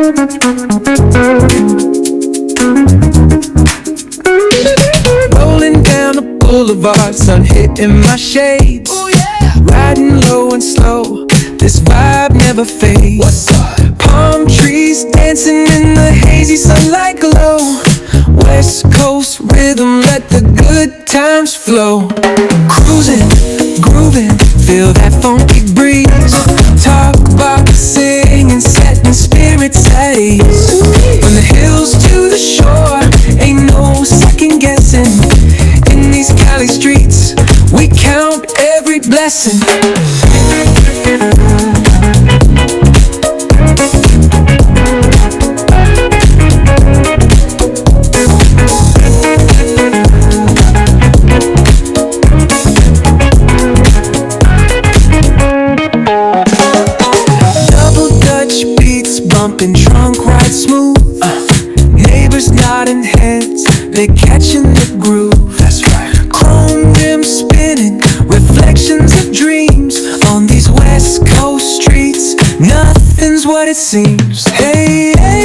Rolling down the boulevard, sun hitting my shades. Riding low and slow, this vibe never fades. Palm trees dancing in the hazy sunlight glow. West Coast rhythm, let the good times flow. Cruising, grooving, feel that funky breeze. Talk about singing, setting spirits at ease. From the hills to the shore, ain't no second guessing. In these Cali streets, we count every blessing. Bumping trunk right smooth, neighbors nodding heads, they're catching the groove. That's right. Chrome rims spinning, reflections of dreams. On these West Coast streets, nothing's what it seems. Hey, hey.